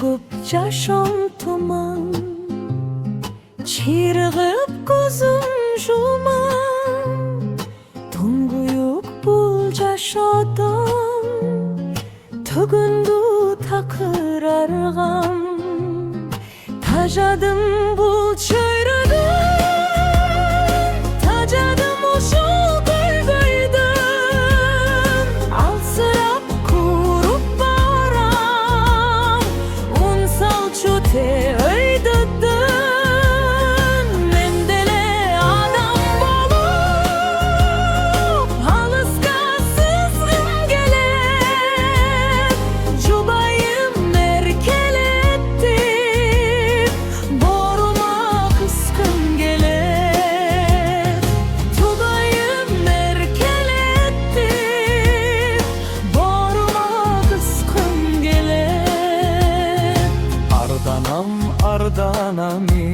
Çöküp yaşam tuman, çirgip gözüm julman. Tunguyuk bul yaşadan, tөгүндү takır argam. Tajadım bul çöyrödөн, tajadım uşul көйгөйдөн. Алсырап куруп барам, un salçu te öydüdün. Men dele adam bolup, alıska sızgım gelet. Jubayım erkeletip, boruma kıskım gelet. Jubayım erkeletip, boruma kıskım gelet. Ardanam ardanami,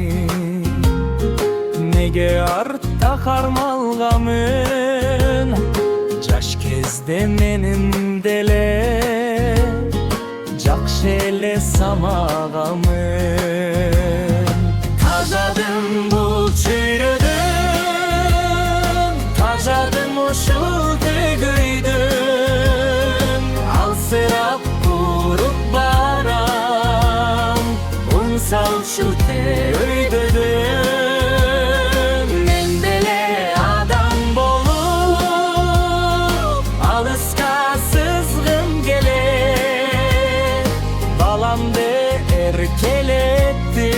nege artta karmalgamın. Жаш кезде менин деле жакшы эле самагамын. Тажадым бул чөйрөдөн, тажадым ушул көйгөйдөн. Алсырап куруп барам, un salçu te öydüdün. Men dele adam bolup, alıska sızgım gelet. Balamды erkelettim,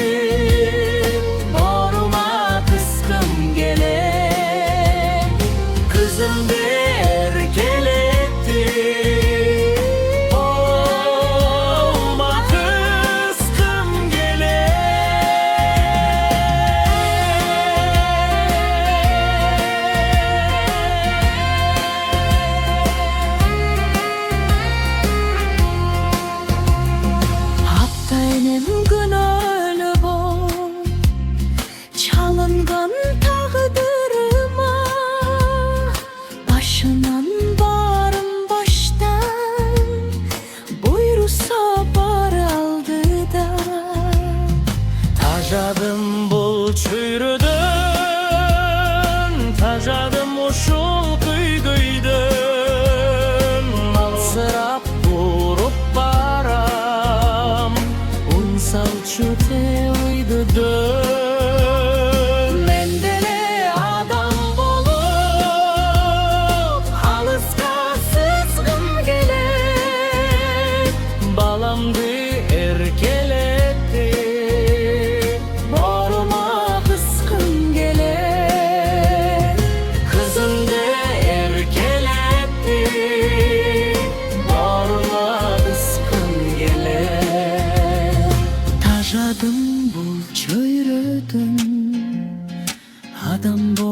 boruma kıskım gelet. Kızımdı erkelettim, boruma kıskım Attaynem günölü bol, çalıngan tağdırıma. Başınan barım baştan, buyrusa bar aldı da. Tajadım bul çöyrödön, tajadım uşul көйгөйдөн. Алсырап куруп барам, un salçu te öydüdün. Men dele adam bolup, alıska sızgım gelet. Balamdı erkelettim, Boruma kıskın gelet. kızımdı erkelettim, boruma kıskın gelet. Tajadım bul çöyrödün, adam bol